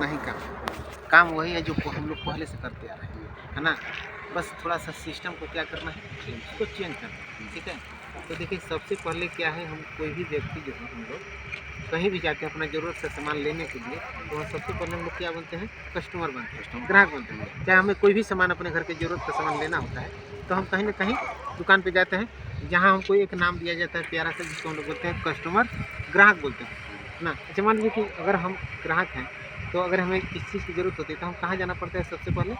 उतना ही काम वही है जो हम लोग पहले से करते आ रहे हैं, है ना। बस थोड़ा सा सिस्टम को क्या करना है, उसको चेंज करना है, ठीक है। तो देखिए सबसे पहले क्या है, हम कोई भी व्यक्ति जो है हम लोग कहीं भी जाते हैं अपना ज़रूरत से सामान लेने के लिए, तो वहाँ सबसे पहले हम लोग क्या बनते हैं, कस्टमर बनते हैं, ग्राहक बनते हैं। चाहे हमें कोई भी सामान अपने घर के ज़रूरत का सामान लेना होता है तो हम कहीं ना कहीं दुकान पे जाते हैं, जहाँ हमको एक नाम दिया जाता है प्यारा सा, जिसको हम लोग बोलते हैं कस्टमर, ग्राहक बोलते हैं ना। अच्छा मान लीजिए कि अगर हम ग्राहक हैं तो अगर हमें किस चीज़ की ज़रूरत होती है तो हम कहाँ जाना पड़ता है, सबसे पहले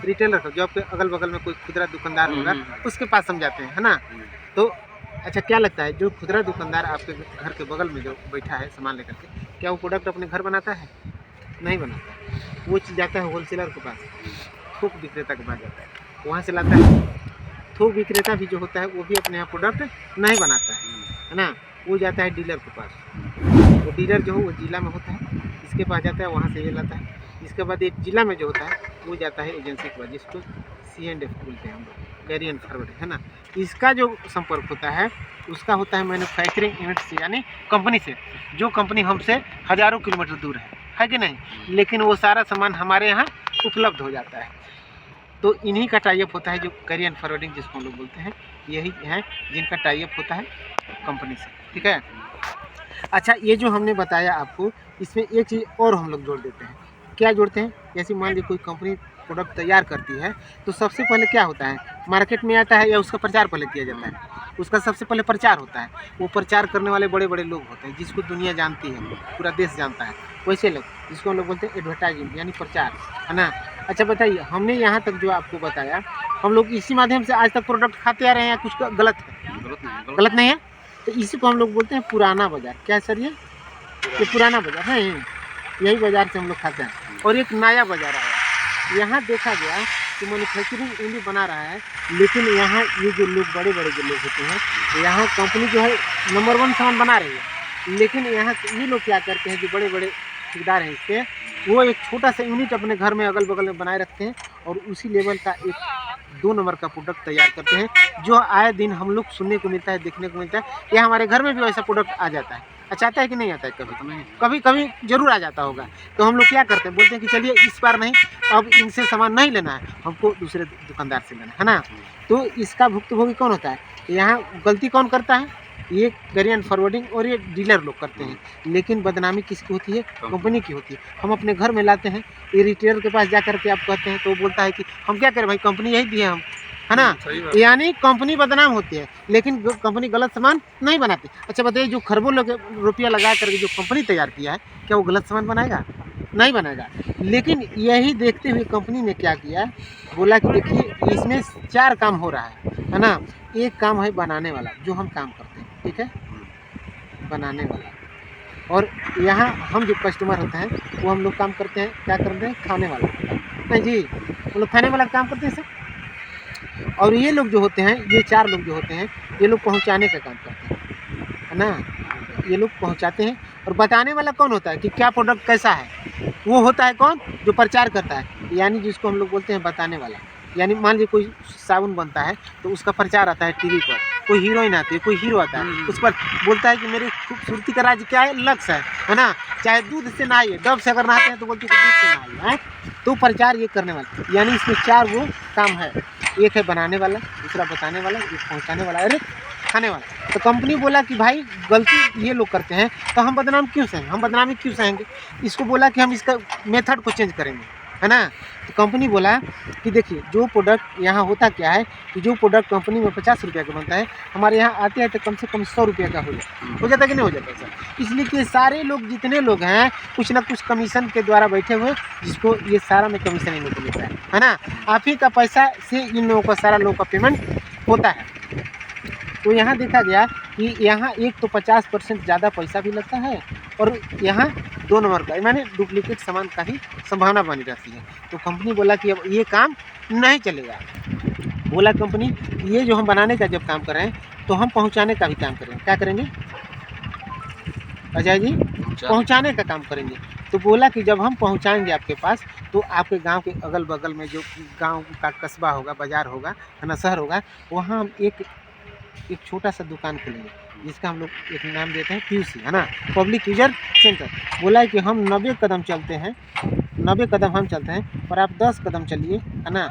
रिटेलर का, जो आपके अगल बगल में कोई खुदरा दुकानदार होगा उसके पास हम जाते हैं, है ना। तो अच्छा क्या लगता है, जो खुदरा दुकानदार आपके घर के बगल में जो बैठा है सामान लेकर के, क्या वो प्रोडक्ट अपने घर बनाता है? नहीं बनाता है। वो चीज़ जाता है होलसेलर के पास, थोक विक्रेता के पास जाता है, वहाँ से लाता है। थोक विक्रेता भी जो होता है वो भी अपने यहाँ प्रोडक्ट नहीं बनाता है ना। वो जाता है डीलर के पास, वो डीलर जो हो वो जिला में होता है, इसके पास जाता है, वहाँ से ये लाता है। इसके बाद एक जिला में जो होता है वो जाता है एजेंसी के पास, जिसको C&F बोलते हैं हम लोग, कैरी एंड फॉरवर्ड, है ना। इसका जो संपर्क होता है उसका होता है मैन्युफैक्चरिंग यूनिट से, यानी कंपनी से, जो कंपनी हमसे हज़ारों किलोमीटर दूर है कि नहीं, लेकिन वो सारा सामान हमारे यहाँ उपलब्ध हो जाता है। तो इन्हीं का टाई अप होता है, जो कैरी एंड फॉरवर्डिंग जिसको हम लोग बोलते हैं, यही है जिनका टाई अप होता है कंपनी से, ठीक है। अच्छा ये जो हमने बताया आपको, इसमें एक चीज़ और हम लोग जोड़ देते हैं। क्या जोड़ते हैं, जैसे मान लीजिए कोई कंपनी प्रोडक्ट तैयार करती है तो सबसे पहले क्या होता है, मार्केट में आता है या उसका प्रचार पहले किया जाता है? उसका सबसे पहले प्रचार होता है। वो प्रचार करने वाले बड़े बड़े लोग होते हैं जिसको दुनिया जानती है, पूरा देश जानता है, वैसे लोग जिसको हम लोग बोलते हैं एडवर्टाइजिंग, यानी प्रचार, है ना। अच्छा बताइए, हमने यहाँ तक जो आपको बताया, हम लोग इसी माध्यम से आज तक प्रोडक्ट खाते आ रहे हैं या कुछ गलत है? गलत नहीं है। तो इसी को हम लोग बोलते हैं पुराना बाजार। क्या सर, ये पुराना बाजार है, यही बाजार से हम लोग खाते हैं। और एक नया बाजार आया, यहाँ देखा गया कि मैन्युफैक्चरिंग यूनिट बना रहा है, लेकिन यहाँ ये जो लोग बड़े बड़े जो लोग होते हैं, यहाँ कंपनी जो है नंबर 1 सामान बना रही है, लेकिन यहाँ ये लोग क्या करते हैं, जो बड़े बड़े ठेकेदार हैं इसके, वो एक छोटा सा यूनिट अपने घर में अगल बगल में बनाए रखते हैं और उसी लेवल का एक 2 नंबर का प्रोडक्ट तैयार करते हैं, जो आए दिन हम लोग सुनने को मिलता है, देखने को मिलता है। या हमारे घर में भी वैसा प्रोडक्ट आ जाता है। अच्छा आता है कि नहीं आता है? कभी कभी जरूर आ जाता होगा। तो हम लोग क्या करते हैं, बोलते हैं कि चलिए इस बार नहीं, अब इनसे सामान नहीं लेना है, हमको दूसरे दुकानदार से लेना है ना। तो इसका भुक्तभोगी कौन होता है, यहाँ गलती कौन करता है? ये कैरी एंड फॉरवर्डिंग और ये डीलर लोग करते हैं, लेकिन बदनामी किसकी होती है? कंपनी की होती है। हम अपने घर में लाते हैं, ये रिटेलर के पास जा करके आप कहते हैं तो वो बोलता है कि हम क्या करें भाई, कंपनी यही दी है हम, है ना। यानी कंपनी बदनाम होती है, लेकिन कंपनी गलत सामान नहीं बनाती। अच्छा बताइए, जो खरबों रुपया लगा करके जो कंपनी तैयार किया है, क्या वो गलत सामान बनाएगा? नहीं बनाएगा। लेकिन यही देखते हुए कंपनी ने क्या किया, बोला कि देखिए इसमें 4 काम हो रहा है ना। एक काम है बनाने वाला, जो हम काम करते हैं, ठीक है, बनाने वाला। और यहाँ हम जो कस्टमर होते हैं वो हम लोग काम करते हैं, क्या करते हैं, खाने वाला। नहीं जी, हम लोग खाने वाला काम करते हैं सर। और ये लोग जो होते हैं, ये 4 लोग जो होते हैं, ये लोग पहुंचाने का काम करते हैं, है ना। ये लोग पहुंचाते हैं। और बताने वाला कौन होता है कि क्या प्रोडक्ट कैसा है? वो होता है कौन, जो प्रचार करता है, यानी जिसको हम लोग बोलते हैं बताने वाला। यानी मान लीजिए कोई साबुन बनता है तो उसका प्रचार आता है टीवी पर, कोई हीरोइन आती है, कोई हीरो आता है, उस पर बोलता है कि मेरी खूबसूरती का राज क्या है, लक्स है ना। चाहे दूध से नहाइए, डब से अगर नहाते हैं तो बोलते हैं दूध से नहाइए, है। तो प्रचार ये करने वाला, यानी इसमें 4 वो काम है। एक है बनाने वाला, दूसरा बताने वाला, एक पहुंचाने वाला, अरे खाने वाला। तो कंपनी बोला कि भाई गलती ये लोग करते हैं तो हम बदनाम क्यों सहेंगे, हम बदनामी क्यों सहेंगे। इसको बोला कि हम इसका मेथड को चेंज करेंगे, है ना। तो कंपनी बोला कि देखिए जो प्रोडक्ट यहाँ होता क्या है कि जो प्रोडक्ट कंपनी में 50 रुपये का बनता है, हमारे यहाँ आते हैं तो कम से कम 100 रुपये का हो जाता है कि नहीं हो जाता सर। इसलिए कि सारे लोग जितने लोग हैं कुछ ना कुछ कमीशन के द्वारा बैठे हुए, जिसको ये सारा में कमीशन इन लोगों को मिलता है ना। आप ही का पैसा से इन लोगों का सारा लोगों का पेमेंट होता है। तो यहाँ देखा गया कि यहाँ एक तो 50% ज़्यादा पैसा भी लगता है और यहाँ 2 नंबर का, माने डुप्लीकेट सामान का ही संभावना बनी रहती है। तो कंपनी बोला कि अब ये काम नहीं चलेगा। बोला कंपनी ये जो हम बनाने का जब काम कर रहे हैं तो हम पहुँचाने का भी काम करेंगे। क्या करेंगे अजय जी? पहुँचाने का काम करेंगे। तो बोला कि जब हम पहुँचाएंगे आपके पास तो आपके गांव के अगल बगल में जो गांव का कस्बा होगा, बाज़ार होगा, है ना, शहर होगा, वहाँ हम एक छोटा सा दुकान खोलेंगे, जिसका हम लोग एक नाम देते हैं PUC, है ना, पब्लिक यूजर सेंटर। बोला है कि हम 90 कदम चलते हैं 90 कदम हम चलते हैं और आप 10 कदम चलिए, है ना,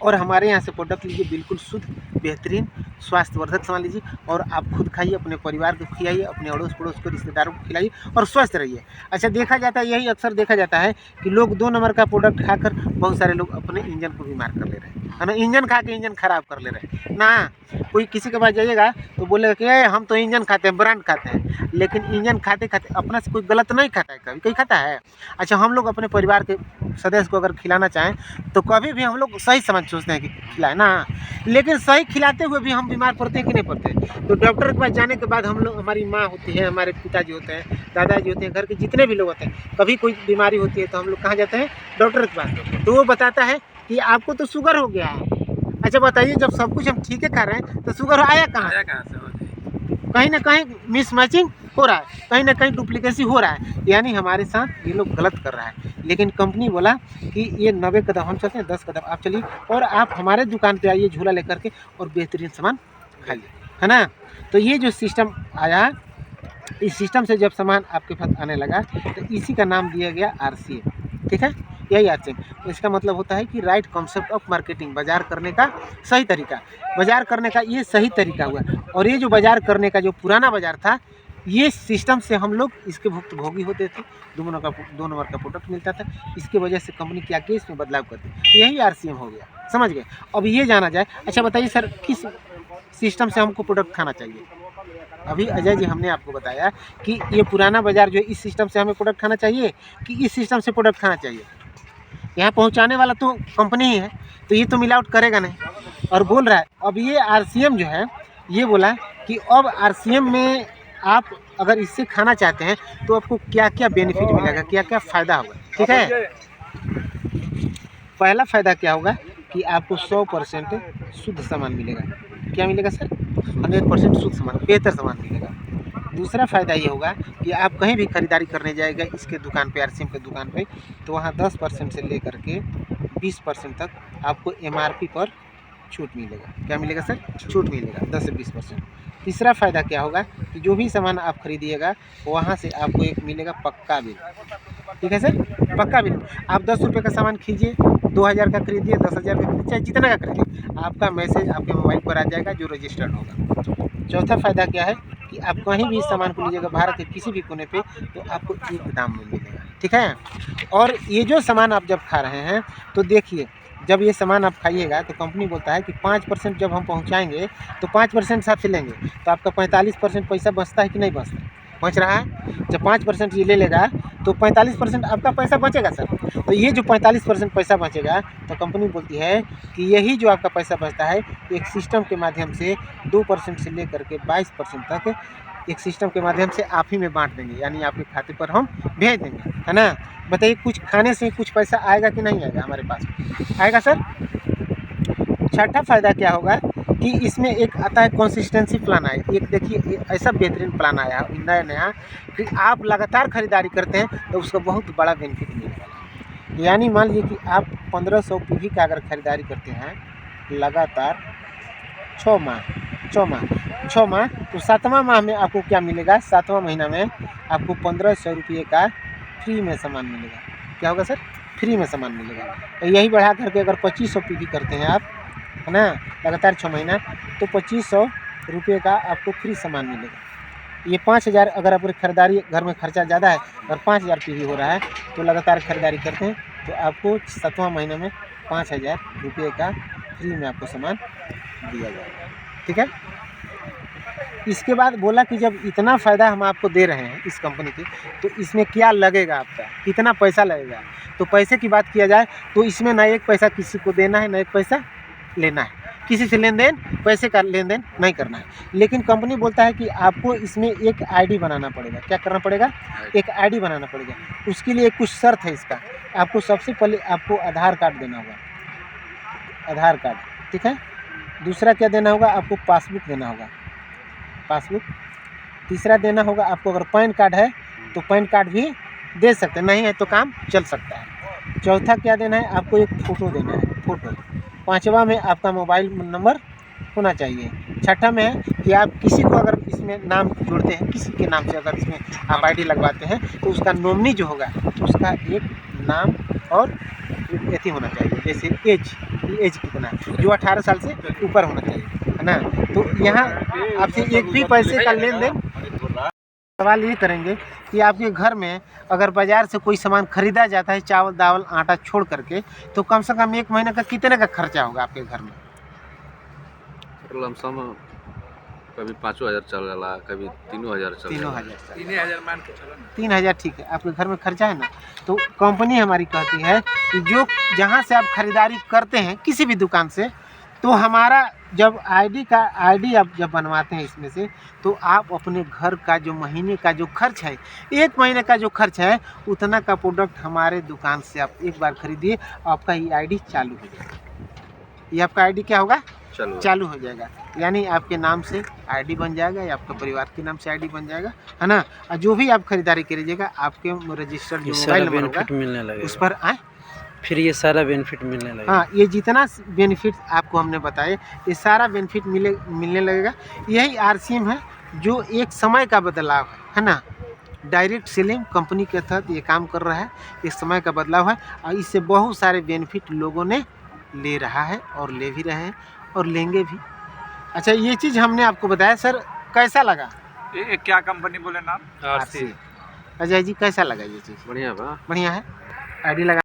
और हमारे यहाँ से प्रोडक्ट लीजिए, बिल्कुल शुद्ध बेहतरीन स्वास्थ्यवर्धक सामान लीजिए और आप खुद खाइए, अपने परिवार को खिलाइए, अपने अड़ोस पड़ोस को, रिश्तेदारों को खिलाइए और स्वस्थ रहिए। अच्छा, देखा जाता है, यही अक्सर देखा जाता है कि लोग 2 नंबर का प्रोडक्ट खाकर बहुत सारे लोग अपने इंजन को बीमार कर ले रहे हैं, है ना, इंजन खा के इंजन खराब कर ले रहे हैं ना। कोई किसी के पास जाइएगा तो बोलेगा कि हम तो इंजन खाते हैं, ब्रांड खाते हैं, लेकिन इंजन खाते खाते अपना से कोई गलत नहीं खाता है, कभी कोई खाता है। अच्छा, हम लोग अपने परिवार के सदस्य को अगर खिलाना चाहें तो कभी भी हम लोग सही समझ सोचते हैं कि खिलाए ना, लेकिन सही खिलाते हुए भी हम बीमार पड़ते हैं कि नहीं पड़ते। तो डॉक्टर के पास जाने के बाद हम लोग, हमारी माँ होती है, हमारे पिताजी होते हैं, दादाजी होते हैं, घर के जितने भी लोग होते हैं, कभी कोई बीमारी होती है तो हम लोग कहाँ जाते हैं? डॉक्टर के पास। तो वो बताता है कि आपको तो शुगर हो गया है। अच्छा बताइए, जब सब कुछ हम ठीक है कर रहे हैं तो शुगर आया कहाँ से? कहीं ना कहीं मिसमैचिंग हो रहा है, कहीं ना कहीं डुप्लीकेसी हो रहा है, यानी हमारे साथ ये लोग गलत कर रहा है। लेकिन कंपनी बोला कि ये 90 कदम हम चलते हैं, 10 कदम आप चलिए और आप हमारे दुकान पे आइए झूला लेकर के और बेहतरीन सामान खाइए, है ना। तो ये जो सिस्टम आया, इस सिस्टम से जब सामान आपके पास आने लगा तो इसी का नाम दिया गया RCM, ठीक है, यही RCM। तो इसका मतलब होता है कि राइट कॉन्सेप्ट ऑफ मार्केटिंग, बाजार करने का सही तरीका, बाजार करने का ये सही तरीका हुआ। और ये जो बाजार करने का जो पुराना बाजार था, ये सिस्टम से हम लोग इसके भुक्तभोगी होते थे, 2 नंबर का प्रोडक्ट मिलता था। इसकी वजह से कंपनी क्या किया, इसमें बदलाव करती, तो यही RCM हो गया, समझ गए। अब ये जाना जाए, अच्छा बताइए सर, किस सिस्टम से हमको प्रोडक्ट खाना चाहिए? अभी अजय जी हमने आपको बताया कि ये पुराना बाजार जो है, इस सिस्टम से हमें प्रोडक्ट खाना चाहिए कि इस सिस्टम से प्रोडक्ट खाना चाहिए। यहाँ पहुँचाने वाला तो कंपनी ही है, तो ये तो मिलावट करेगा नहीं। और बोल रहा है अब ये RCM जो है, ये बोला कि अब RCM में आप अगर इससे खाना चाहते हैं तो आपको क्या क्या बेनिफिट मिलेगा, क्या क्या फ़ायदा होगा, ठीक है। पहला फ़ायदा क्या होगा कि आपको 100% शुद्ध सामान मिलेगा। क्या मिलेगा सर? 100% शुद्ध सामान, बेहतर सामान मिलेगा। दूसरा फ़ायदा ये होगा कि आप कहीं भी खरीदारी करने जाएगा इसके दुकान पे, RCM के दुकान पे, तो वहाँ 10% से लेकर के 20% तक आपको MRP पर छूट मिलेगा। क्या मिलेगा सर? छूट मिलेगा 10 से 20%। तीसरा फ़ायदा क्या होगा कि जो भी सामान आप खरीदिएगा वहाँ से आपको एक मिलेगा पक्का बिल, ठीक है सर, पक्का बिल। आप 10 रुपये का सामान खींचिए, 2000 का खरीदिए, 10,000 का खरीदिए, चाहे जितना का खरीदिए, आपका मैसेज आपके मोबाइल पर आ जाएगा जो रजिस्टर्ड होगा। चौथा फ़ायदा क्या है कि आप कहीं भी इस सामान को लीजिएगा भारत के किसी भी कोने पे, तो आपको एक दाम में मिलेगा, ठीक है। और ये जो सामान आप जब खा रहे हैं तो देखिए, जब ये सामान आप खाइएगा तो कंपनी बोलता है कि 5% जब हम पहुंचाएंगे तो 5% से आपसे लेंगे, तो आपका 45% पैसा बचता है कि नहीं बचता? बच रहा है। जब 5% ये ले लेगा तो 45% आपका पैसा बचेगा सर। तो ये जो 45% पैसा बचेगा, तो कंपनी बोलती है कि यही जो आपका पैसा बचता है, एक सिस्टम के माध्यम से 2% से लेकर के 22% तक एक सिस्टम के माध्यम से आप ही में बांट देंगे, यानी आपके खाते पर हम भेज देंगे, है ना। बताइए, कुछ खाने से कुछ पैसा आएगा कि नहीं आएगा? हमारे पास आएगा सर। छठा फ़ायदा क्या होगा कि इसमें एक आता है कंसिस्टेंसी प्लान आए। एक देखिए ऐसा बेहतरीन प्लान आया नया कि आप लगातार खरीदारी करते हैं तो उसका बहुत बड़ा बेनिफिट मिलेगा। यानी मान लीजिए कि आप 1500 PV का अगर खरीदारी करते हैं लगातार 6 माह, तो 7वां माह में आपको क्या मिलेगा? 7वां महीना में आपको 1500 रुपये का फ्री में सामान मिलेगा। क्या होगा सर? फ्री में सामान मिलेगा। तो यही बढ़ा करके अगर 2500 PV करते हैं आप, है ना, लगातार 6 महीना, तो 2500 रुपये का आपको फ्री सामान मिलेगा। ये 5000 अगर आपकी खरीदारी, घर में खर्चा ज़्यादा है और 5000 PV हो रहा है, तो लगातार खरीदारी करते हैं तो आपको 7वां महीने में 5000 रुपये का फ्री में आपको सामान दिया जाएगा, ठीक है। इसके बाद बोला कि जब इतना फ़ायदा हम आपको दे रहे हैं इस कंपनी के, तो इसमें क्या लगेगा, आपका कितना पैसा लगेगा? तो पैसे की बात किया जाए तो इसमें ना एक पैसा किसी को देना है, ना एक पैसा लेना है, किसी से लेन देन, पैसे का लेन देन नहीं करना है। लेकिन कंपनी बोलता है कि आपको इसमें एक ID बनाना पड़ेगा। क्या करना पड़ेगा? एक ID बनाना पड़ेगा। उसके लिए कुछ शर्त है इसका। आपको सबसे पहले आपको आधार कार्ड देना होगा, आधार कार्ड, ठीक है। दूसरा क्या देना होगा? आपको पासबुक देना होगा, पासबुक। तीसरा देना होगा आपको, अगर पैन कार्ड है तो पैन कार्ड भी दे सकते हैं, नहीं है तो काम चल सकता है। चौथा क्या देना है? आपको एक फ़ोटो देना है, फ़ोटो। पाँचवा में आपका मोबाइल नंबर होना चाहिए। छठा में है कि आप किसी को अगर इसमें नाम जोड़ते हैं, किसी के नाम से अगर इसमें आप ID लगवाते हैं, तो उसका नॉमिनी जो होगा उसका एक नाम और एथी होना चाहिए, जैसे एज कितना है, जो 18 साल से ऊपर होना चाहिए, है ना। तो यहाँ आपसे एक भी पैसे का लेन देन, सवाल ये करेंगे कि आपके घर में अगर बाज़ार से कोई सामान खरीदा जाता है, चावल दावल आटा छोड़ करके, तो कम से कम 1 महीने का कितने का खर्चा होगा आपके घर में? लमसम कभी 5,000 चल रहा, कभी 3,000 चल रहा। 3,000 मान के चलो ना, 3,000 ठीक है, आपके घर में खर्चा है ना। तो कंपनी हमारी कहती है कि जो जहाँ से आप खरीदारी करते हैं किसी भी दुकान से, तो हमारा जब आईडी आप जब बनवाते हैं इसमें से, तो आप अपने घर का जो महीने का जो खर्च है, 1 महीने का जो खर्च है, उतना का प्रोडक्ट हमारे दुकान से आप एक बार खरीदिए, आपका ये आईडी चालू हो जाएगा। ये आपका आईडी क्या होगा? चालू हो जाएगा। यानी आपके नाम से आईडी बन जाएगा या आपके परिवार के नाम से आईडी बन जाएगा, है ना। और जो भी आप खरीदारी करिएगा, आपके रजिस्टर्ड जो मोबाइल नंबर होगा मिलने लगेगा उस पर आए, फिर ये सारा बेनिफिट मिलने लगेगा। हाँ, ये जितना बेनिफिट आपको हमने बताए, ये सारा बेनिफिट मिलने लगेगा। यही आरसीएम है जो एक समय का बदलाव है ना। डायरेक्ट सेलिंग कंपनी के तहत ये काम कर रहा है, एक समय का बदलाव है, और इससे बहुत सारे बेनिफिट लोगों ने ले रहा है और ले भी रहे हैं और लेंगे भी। अच्छा, ये चीज़ हमने आपको बताया सर, कैसा लगा? ये क्या कंपनी बोले नाम? आरसी। अजय जी कैसा लगा ये चीज़? बढ़िया बा। बढ़िया है, आईडी लगा